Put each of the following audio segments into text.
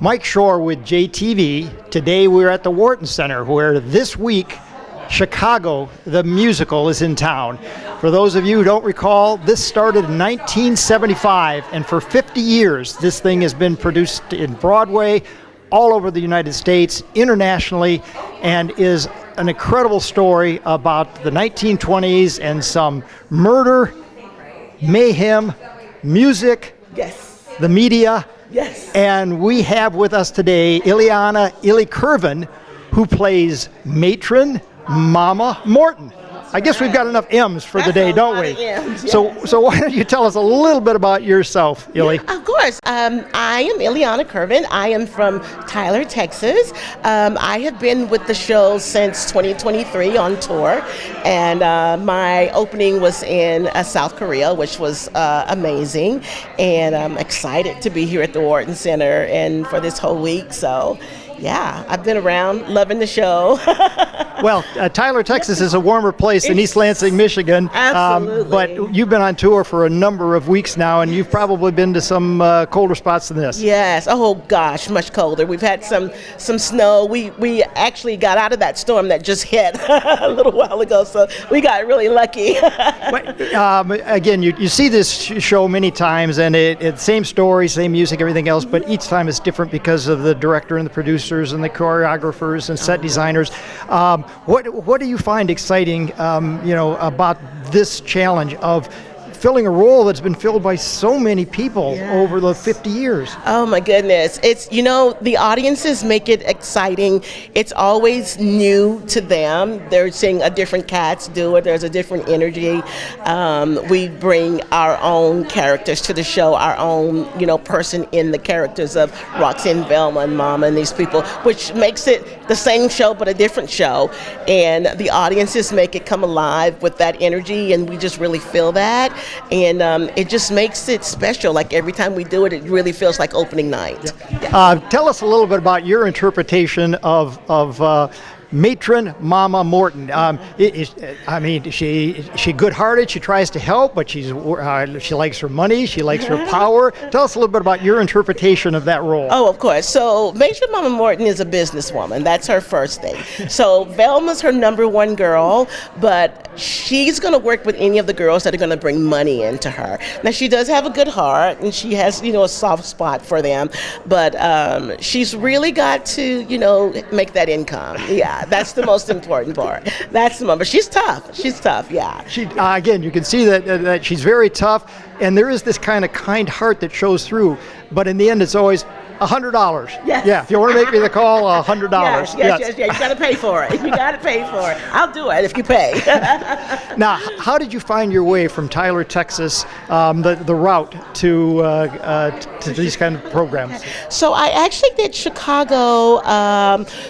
Mike Shore with JTV. Today we're at the Wharton Center, where this week Chicago the musical is in town. For those of you who don't recall, this started in 1975, and for 50 years this thing has been produced in Broadway, all over the United States, internationally, and is an incredible story about the 1920s and some murder, mayhem, music, yes, the media. Yes. And we have with us today Ileana Curvin, who plays Matron Mama Morton. I guess we've got enough M's for the day, don't we? M's, yes. So why don't you tell us a little bit about yourself, Illy? Of course. I am Ileana Curvin. I am from Tyler, Texas. I have been with the show since 2023 on tour, and my opening was in South Korea, which was amazing, and I'm excited to be here at the Wharton Center and for this whole week. So yeah, I've been around, loving the show. Well, Tyler, Texas is a warmer place than East Lansing, Michigan. Absolutely. But you've been on tour for a number of weeks now, and you've probably been to some colder spots than this. Yes. Oh gosh, much colder. We've had some snow. We actually got out of that storm that just hit a little while ago, so we got really lucky. But, again, you see this show many times, and it's same story, same music, everything else, but each time it's different because of the director and the producers and the choreographers and set designers. What do you find exciting, about this challenge of filling a role that's been filled by so many people over the 50 years? Oh my goodness. It's, the audiences make it exciting. It's always new to them. They're seeing a different cast do it. There's a different energy. We bring our own characters to the show, our own, person in the characters of Roxanne, Velma, and Mama, and these people, which makes it the same show but a different show. And the audiences make it come alive with that energy, and we just really feel that. And it just makes it special. Like every time we do it, it really feels like opening night. Yeah. Tell us a little bit about your interpretation of Matron Mama Morton. She good-hearted. She tries to help, but she likes her money. She likes her power. Tell us a little bit about your interpretation of that role. Oh, of course. So Matron Mama Morton is a businesswoman. That's her first thing. So Velma's her number one girl, but she's going to work with any of the girls that are going to bring money into her. Now, she does have a good heart, and she has, a soft spot for them, but she's really got to, make that income. Yeah. That's the most important part. That's the one. But she's tough. She's tough, yeah. She again, you can see that she's very tough, and there is this kind of kind heart that shows through. But in the end, it's always $100. Yes. Yeah, if you want to make me the call, $100. Yes. You got to pay for it. You got to pay for it. I'll do it if you pay. Now, how did you find your way from Tyler, Texas, the route to these kind of programs? So I actually did Chicago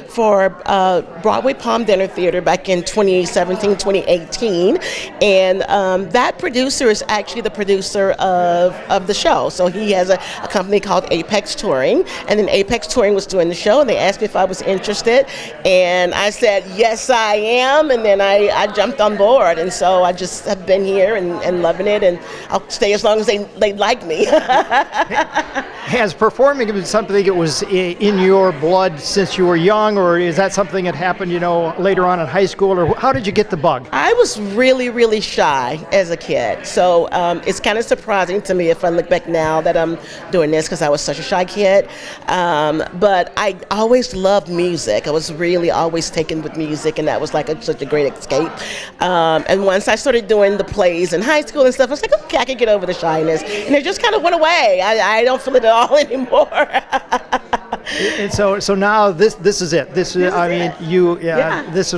for Broadway Palm Dinner Theater back in 2017, 2018, and that producer is actually the producer of the show. So he has a company called Apex Touring. And then Apex Touring was doing the show, and they asked me if I was interested, and I said yes I am, and then I jumped on board, and so I just have been here and loving it, and I'll stay as long as they like me. Has performing been something that was in your blood since you were young, or is that something that happened later on in high school, or how did you get the bug? I was really, really shy as a kid, so it's kind of surprising to me if I look back now that I'm doing this, because I was such a shy kid. But I always loved music. I was really always taken with music, and that was like such a great escape. And once I started doing the plays in high school and stuff, I was like, okay, I can get over the shyness. And it just kind of went away. I don't feel it at all anymore. And so now this is it. This is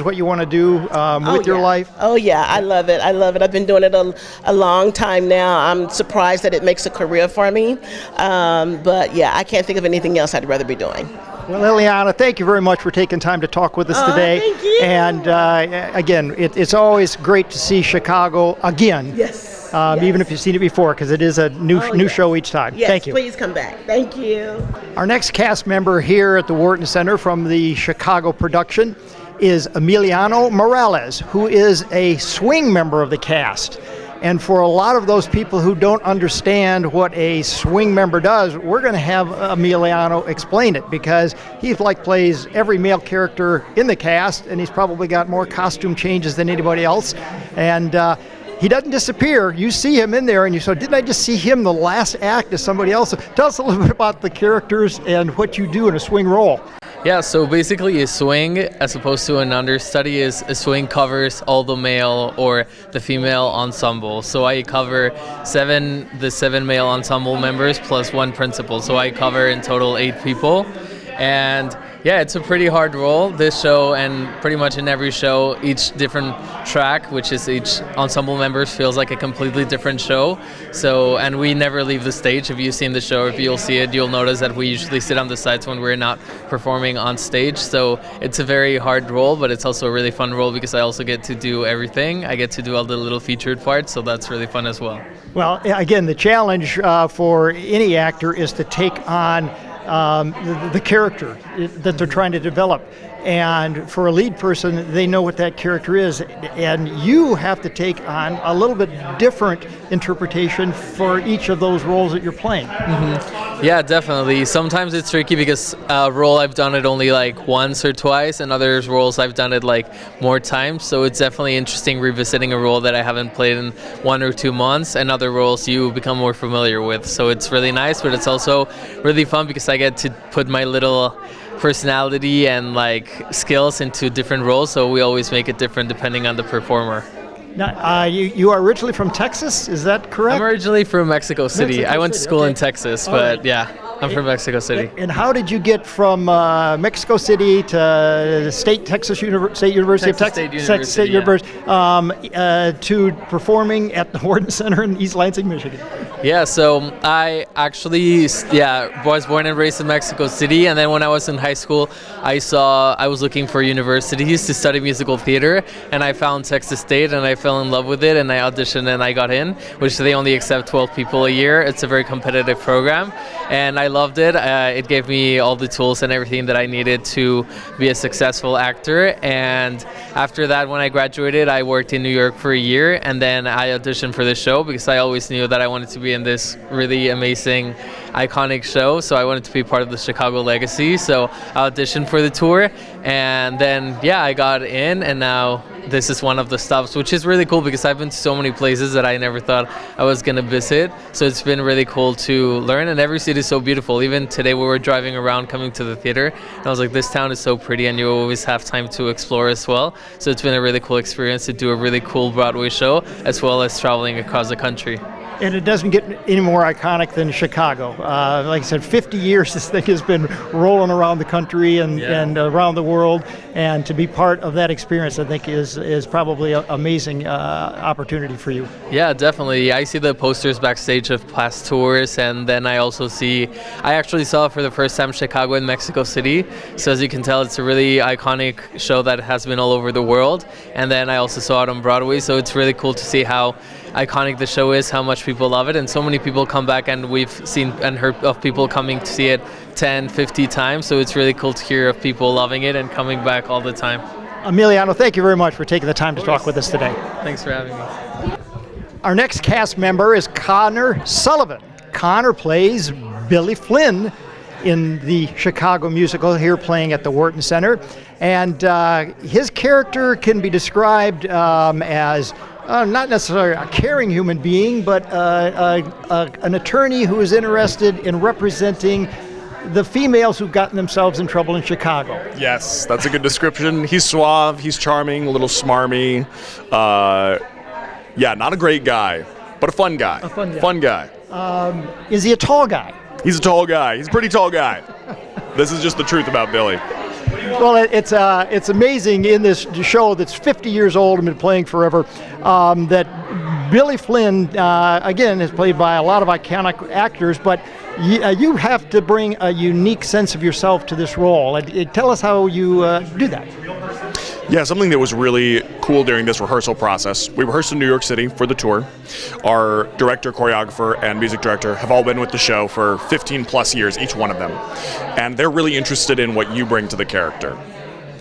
what you want to do with your life. Oh yeah, I love it. I've been doing it a long time now. I'm surprised that it makes a career for me. But yeah, I can't think of anything else I'd rather be doing. Well, Ileana, thank you very much for taking time to talk with us today. Thank you. And again, it's always great to see Chicago again. Yes. Even if you've seen it before, because it is a new show each time. Yes, thank you. Please come back. Thank you. Our next cast member here at the Wharton Center from the Chicago production is Emiliano Morales, who is a swing member of the cast. And for a lot of those people who don't understand what a swing member does, we're going to have Emiliano explain it, because he plays every male character in the cast, and he's probably got more costume changes than anybody else. And he doesn't disappear. You see him in there, and you say, didn't I just see him the last act as somebody else? Tell us a little bit about the characters and what you do in a swing role. Yeah, so basically a swing, as opposed to an understudy, is a swing covers all the male or the female ensemble. So I cover the seven male ensemble members plus one principal. So I cover in total 8 people. And yeah, it's a pretty hard role, this show, and pretty much in every show, each different track, which is each ensemble member, feels like a completely different show. So, and we never leave the stage. If you've seen the show, if you'll see it, you'll notice that we usually sit on the sides when we're not performing on stage. So it's a very hard role, but it's also a really fun role because I also get to do everything. I get to do all the little featured parts, so that's really fun as well. Well, again, the challenge for any actor is to take on the character that they're trying to develop. And for a lead person, they know what that character is. And you have to take on a little bit different interpretation for each of those roles that you're playing. Mm-hmm. Yeah, definitely. Sometimes it's tricky because a role I've done it only like once or twice, and other roles I've done it like more times. So it's definitely interesting revisiting a role that I haven't played in 1 or 2 months, and other roles you become more familiar with. So it's really nice, but it's also really fun because I get to put my little personality and like skills into different roles, so we always make it different depending on the performer. Now, you are originally from Texas, is that correct? I'm originally from Mexico City. I went to school in Texas, but yeah, I'm from Mexico City. And how did you get from Mexico City to Texas State University of Texas? State University, to performing at the Wharton Center in East Lansing, Michigan? Yeah, so I actually was born and raised in Mexico City, and then when I was in high school, I was looking for universities to study musical theater, and I found Texas State, and I fell in love with it, and I auditioned and I got in, which they only accept 12 people a year. It's a very competitive program, and I loved it. It gave me all the tools and everything that I needed to be a successful actor. And after that, when I graduated, I worked in New York for a year, and then I auditioned for the show because I always knew that I wanted to be in this really amazing, iconic show. So I wanted to be part of the Chicago legacy. So I auditioned for the tour, and then I got in, and now this is one of the stops, which is really cool because I've been to so many places that I never thought I was going to visit. So it's been really cool to learn, and every city is so beautiful. Even today we were driving around coming to the theater, and I was like, this town is so pretty, and you always have time to explore as well. So it's been a really cool experience to do a really cool Broadway show, as well as traveling across the country. And it doesn't get any more iconic than Chicago. Like I said, 50 years this thing has been rolling around the country and around the world, and to be part of that experience, I think, is probably an amazing opportunity for you. Yeah, definitely. I see the posters backstage of past tours, and then I actually saw for the first time Chicago in Mexico City. So as you can tell, it's a really iconic show that has been all over the world. And then I also saw it on Broadway, so it's really cool to see how iconic the show is, how much people love it, and so many people come back, and we've seen and heard of people coming to see it 10, 50 times, so it's really cool to hear of people loving it and coming back all the time. Emiliano, thank you very much for taking the time to talk with us today. Thanks for having me. Our next cast member is Connor Sullivan. Connor plays Billy Flynn in the Chicago musical, here playing at the Wharton Center, and his character can be described as not necessarily a caring human being, but an attorney who is interested in representing the females who've gotten themselves in trouble in Chicago. Yes, that's a good description. He's suave, he's charming, a little smarmy. Not a great guy, but a fun guy. Fun guy. Is he a tall guy? He's a tall guy. He's a pretty tall guy. This is just the truth about Billy. Well, it's amazing in this show that's 50 years old and been playing forever, that Billy Flynn, again, is played by a lot of iconic actors, but you have to bring a unique sense of yourself to this role. Tell us how you do that. Yeah, something that was really cool during this rehearsal process. We rehearsed in New York City for the tour. Our director, choreographer, and music director have all been with the show for 15 plus years, each one of them. And they're really interested in what you bring to the character.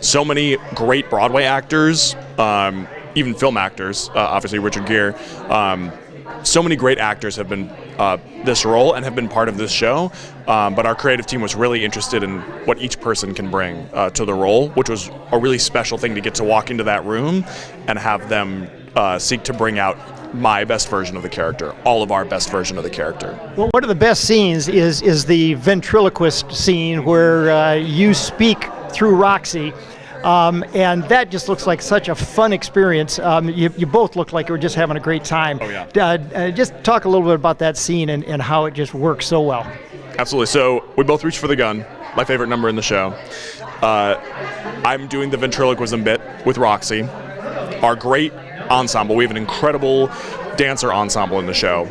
So many great Broadway actors even film actors, obviously Richard Gere. So many great actors have been this role and have been part of this show, but our creative team was really interested in what each person can bring to the role, which was a really special thing to get to walk into that room and have them seek to bring out my best version of the character, all of our best version of the character. Well, one of the best scenes is the ventriloquist scene where you speak through Roxy. And that just looks like such a fun experience. You both look like you were just having a great time. Oh, yeah. Just talk a little bit about that scene and how it just works so well. Absolutely. So we both reached for the gun, my favorite number in the show. I'm doing the ventriloquism bit with Roxy. Our great ensemble, we have an incredible dancer ensemble in the show,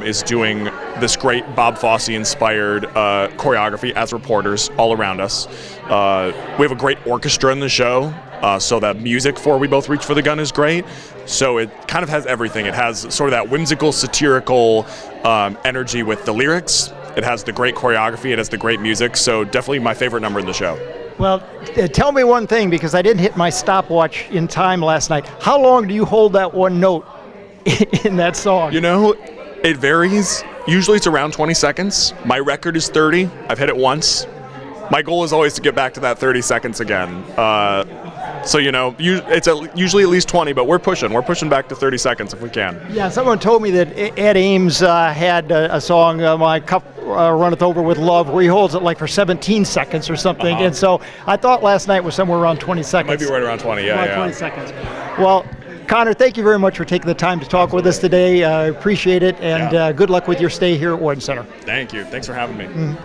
is doing this great Bob Fosse-inspired choreography as reporters all around us. We have a great orchestra in the show, so that music for We Both Reach for the Gun is great. So it kind of has everything. It has sort of that whimsical, satirical energy with the lyrics. It has the great choreography. It has the great music. So definitely my favorite number in the show. Well, tell me one thing, because I didn't hit my stopwatch in time last night. How long do you hold that one note in that song? You know, it varies. Usually it's around 20 seconds. My record is 30. I've hit it once. My goal is always to get back to that 30 seconds again. So, you know, it's usually at least 20, but we're pushing. We're pushing back to 30 seconds if we can. Yeah, someone told me that Ed Ames had a song, My Cup Runneth Over with Love, where he holds it like for 17 seconds or something. And so I thought last night was somewhere around 20 seconds. Might be right around 20, yeah. 20 seconds. Well, Connor, thank you very much for taking the time to talk with us today. I appreciate it, and good luck with your stay here at Wharton Center. Thank you. Thanks for having me.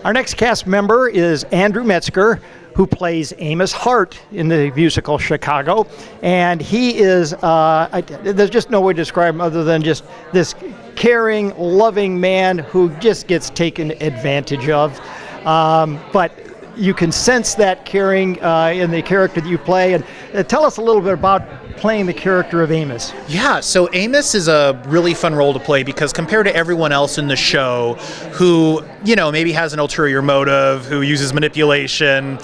Our next cast member is Andrew Metzger, who plays Amos Hart in the musical Chicago. And he is, there's just no way to describe him other than just this caring, loving man who just gets taken advantage of. But you can sense that caring in the character that you play. And tell us a little bit about playing the character of Amos. Yeah, so Amos is a really fun role to play because compared to everyone else in the show who, you know, maybe has an ulterior motive, who uses manipulation,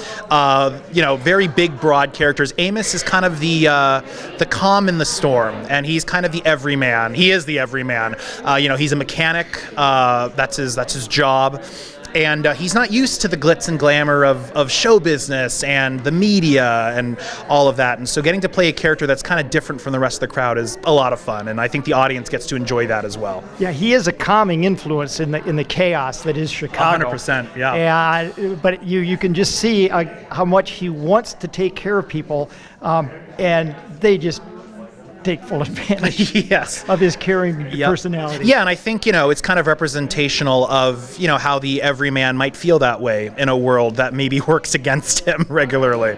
you know, very big, broad characters, Amos is kind of the calm in the storm, and he's kind of the everyman. He is the everyman. You know, he's a mechanic. That's his job. And he's not used to the glitz and glamour of show business and the media and all of that. And so getting to play a character that's kind of different from the rest of the crowd is a lot of fun. And I think the audience gets to enjoy that as well. Yeah, he is a calming influence in the chaos that is Chicago. 100%, yeah. But you can just see how much he wants to take care of people, and they just take full advantage yes. of his caring personality. Yeah, and I think, you know, it's kind of representational of, you know, how the everyman might feel that way in a world that maybe works against him regularly.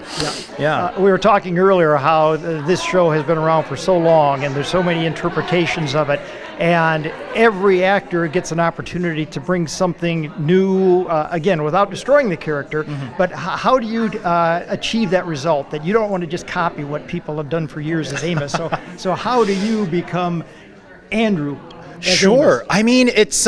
Yeah. We were talking earlier how this show has been around for so long, and there's so many interpretations of it, and every actor gets an opportunity to bring something new, again, without destroying the character. But how do you achieve that result, that you don't want to just copy what people have done for years as Amos? So how do you become Andrew? Sure. I mean, it's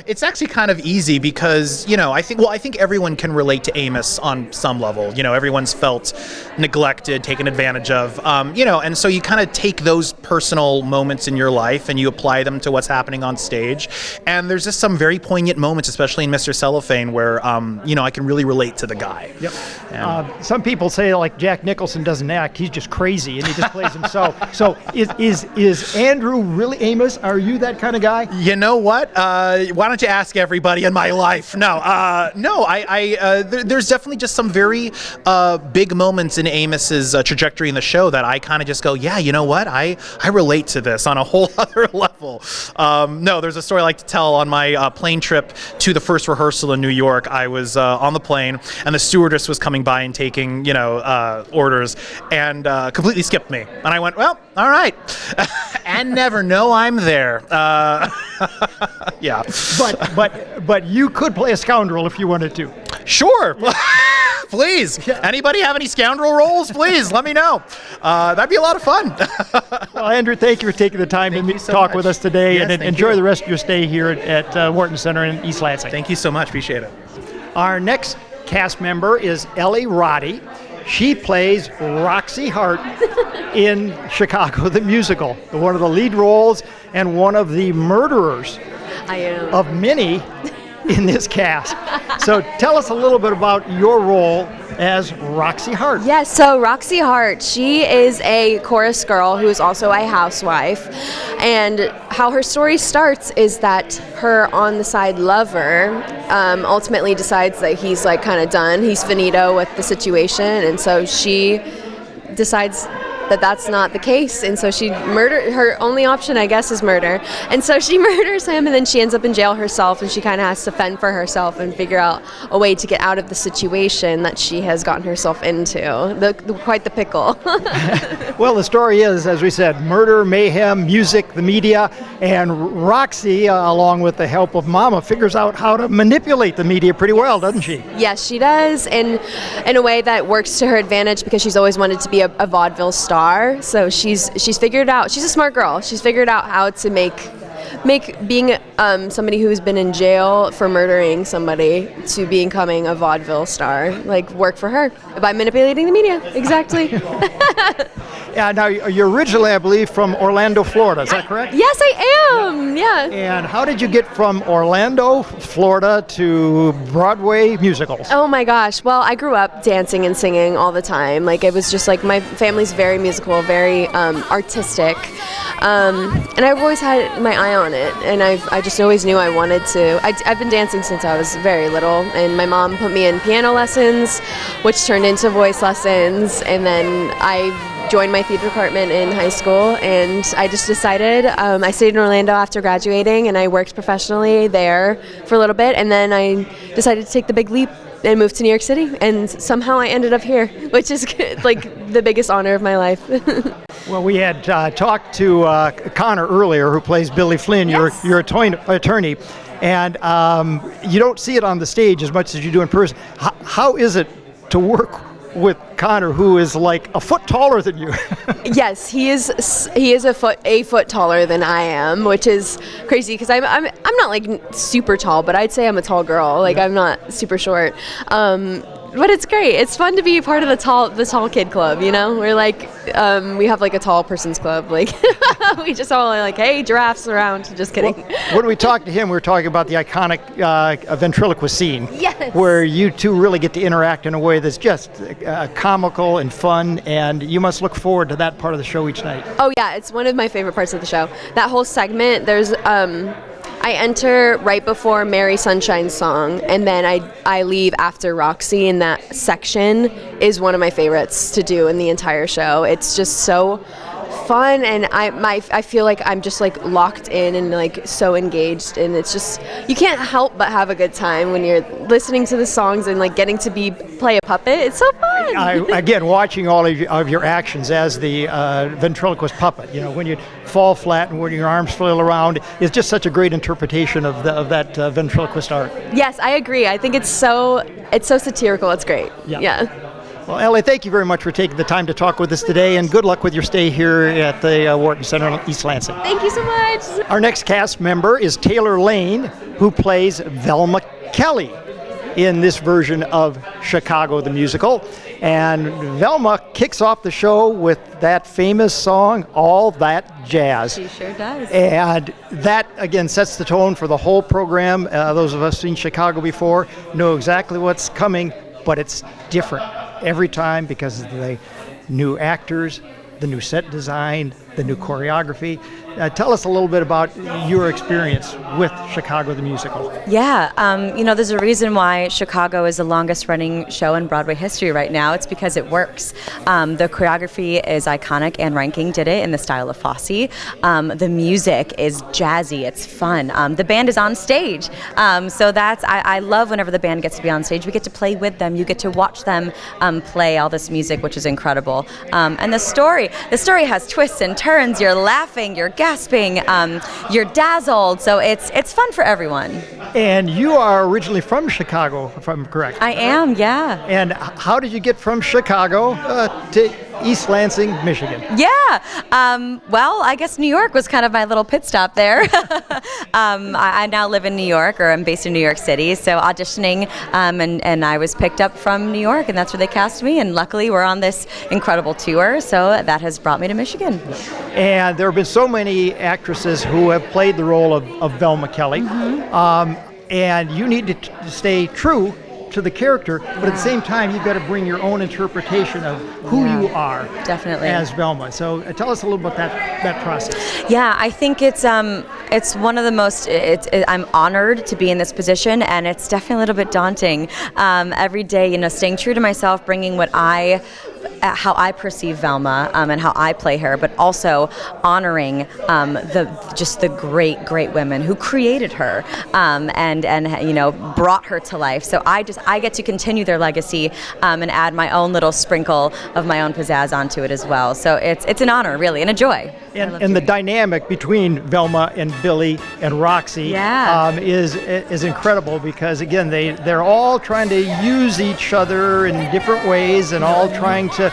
it's actually kind of easy because, you know, I think everyone can relate to Amos on some level. You know, everyone's felt neglected, taken advantage of, you know, and so you kind of take those personal moments in your life and you apply them to what's happening on stage. And there's just some very poignant moments, especially in Mr. Cellophane, where, you know, I can really relate to the guy. Yep. Some people say, like, Jack Nicholson doesn't act, he's just crazy and he just plays himself. So is Andrew really Amos? Are you that kind of guy? You know what? Why don't you ask everybody in my life? No, there's definitely just some very big moments in Amos's trajectory in the show that I kind of just go, yeah, you know what? I relate to this on a whole other level. No, there's a story I like to tell on my plane trip to the first rehearsal in New York. I was on the plane, and the stewardess was coming by and taking, you know, orders, and completely skipped me. And I went, well, all right, and never know I'm there. Yeah. But you could play a scoundrel if you wanted to. Sure. Please. Yeah. Anybody have any scoundrel roles? Please let me know. That'd be a lot of fun. Well, Andrew, thank you for taking the time to talk with us today, and enjoy the rest of your stay here at Wharton Center in East Lansing. Thank you so much. Appreciate it. Our next cast member is Ellie Roddy. She plays Roxy Hart in Chicago the Musical, one of the lead roles and one of the murderers I am. of many in this cast. So tell us a little bit about your role as Roxy Hart. Yes, so Roxy Hart, she is a chorus girl who is also a housewife. And how her story starts is that her on-the-side lover ultimately decides that he's like kind of done. He's finito with the situation. And so she decides that that's not the case, and so her only option, I guess, is murder, and so she murders him, and then she ends up in jail herself, and she kind of has to fend for herself and figure out a way to get out of the situation that she has gotten herself into. Quite the pickle. Well, the story is, as we said, murder, mayhem, music, the media, and Roxy, along with the help of Mama, figures out how to manipulate the media pretty well, doesn't she? Yes, she does, and in a way that works to her advantage because she's always wanted to be a vaudeville star. So she's figured out. She's a smart girl. She's figured out how to make being somebody who's been in jail for murdering somebody to becoming a vaudeville star like work for her by manipulating the media. Exactly. Yeah. Now you're originally, I believe, from Orlando, Florida. Is that correct? Yes, I am. Yeah. And how did you get from Orlando, Florida, to Broadway musicals? Oh my gosh. Well, I grew up dancing and singing all the time. Like it was just like my family's very musical, very artistic. And I've always had my eye on it, and I just always knew I wanted to. I've been dancing since I was very little, and my mom put me in piano lessons, which turned into voice lessons, and then I joined my theater department in high school, and I just decided, I stayed in Orlando after graduating, and I worked professionally there for a little bit, and then I decided to take the big leap and moved to New York City, and somehow I ended up here, which is like the biggest honor of my life. Well, we had talked to Connor earlier, who plays Billy Flynn, Yes. your attorney, and you don't see it on the stage as much as you do in person. How is it to work with Connor, who is like a foot taller than you? Yes, he is a foot taller than I am, which is crazy because I'm not like super tall, but I'd say I'm a tall girl. Like I'm not super short. But it's great. It's fun to be part of the tall kid club, you know? We're like, we have like a tall person's club. Like, we just all are like, hey, giraffes around. Just kidding. Well, when we talked to him, we were talking about the iconic ventriloquist scene. Yes. Where you two really get to interact in a way that's just comical and fun, and you must look forward to that part of the show each night. Oh yeah, it's one of my favorite parts of the show. That whole segment, there's I enter right before Mary Sunshine's song, and then I leave after Roxy, and that section is one of my favorites to do in the entire show. It's just so fun, and I feel like I'm just like locked in and like so engaged, and it's just, you can't help but have a good time when you're listening to the songs and like getting to play a puppet. It's so fun. Again, watching all of your actions as the ventriloquist puppet, you know, when you fall flat and when your arms flail around, is just such a great interpretation of that ventriloquist art. Yes, I agree. I think it's so satirical. It's great. Yeah. Well, Ellie, thank you very much for taking the time to talk with us today, and good luck with your stay here at the Wharton Center in East Lansing. Thank you so much. Our next cast member is Taylor Lane, who plays Velma Kelly in this version of Chicago the Musical. And Velma kicks off the show with that famous song, All That Jazz. She sure does. And that, again, sets the tone for the whole program. Those of us seen Chicago before know exactly what's coming, but it's different every time because of the new actors, the new set design, the new choreography. Tell us a little bit about your experience with Chicago the Musical. Yeah, there's a reason why Chicago is the longest running show in Broadway history right now. It's because it works. The choreography is iconic. Anne Reinking did it in the style of Fosse. The music is jazzy. It's fun. The band is on stage. So I love whenever the band gets to be on stage. We get to play with them. You get to watch them play all this music, which is incredible. And the story has twists and turns. You're laughing, you're gasping, you're dazzled. So it's fun for everyone. And you are originally from Chicago, if I'm correct. I am, yeah. And how did you get from Chicago to East Lansing, Michigan. Yeah. Well, I guess New York was kind of my little pit stop there. I now live in New York, or I'm based in New York City, so auditioning, and I was picked up from New York, and that's where they cast me, and luckily we're on this incredible tour, so that has brought me to Michigan. And there have been so many actresses who have played the role of Velma Kelly, and you need to stay true to the character, but at the same time, you've got to bring your own interpretation of who you are Definitely. as Velma. So tell us a little about that process. Yeah, I think it's one of the most. I'm honored to be in this position, and it's definitely a little bit daunting. Every day, staying true to myself, bringing how I perceive Velma and how I play her, but also honoring the great women who created her and brought her to life. So I get to continue their legacy and add my own little sprinkle of my own pizzazz onto it as well. So it's an honor, really, and a joy. And the dynamic between Velma and Billy and Roxy is incredible, because again they're all trying to use each other in different ways and all trying to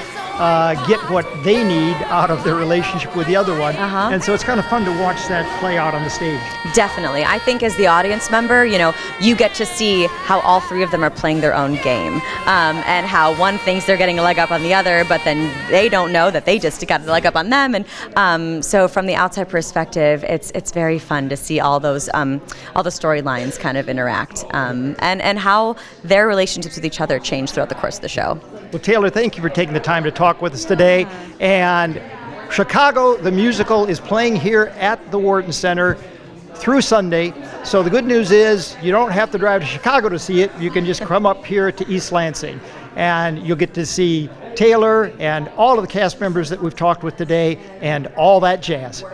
get what they need out of their relationship with the other one. And so it's kind of fun to watch that play out on the stage. Definitely. I think as the audience member, you get to see how all three of them are playing their own game, and how one thinks they're getting a leg up on the other, but then they don't know that they just got a leg up on them. And so from the outside perspective, it's very fun to see all the storylines kind of interact, and how their relationships with each other change throughout the course of the show. Well, Taylor, thank you for taking the time to talk with us today. And Chicago, the musical, is playing here at the Wharton Center through Sunday. So the good news is you don't have to drive to Chicago to see it. You can just come up here to East Lansing, and you'll get to see Taylor and all of the cast members that we've talked with today and all that jazz.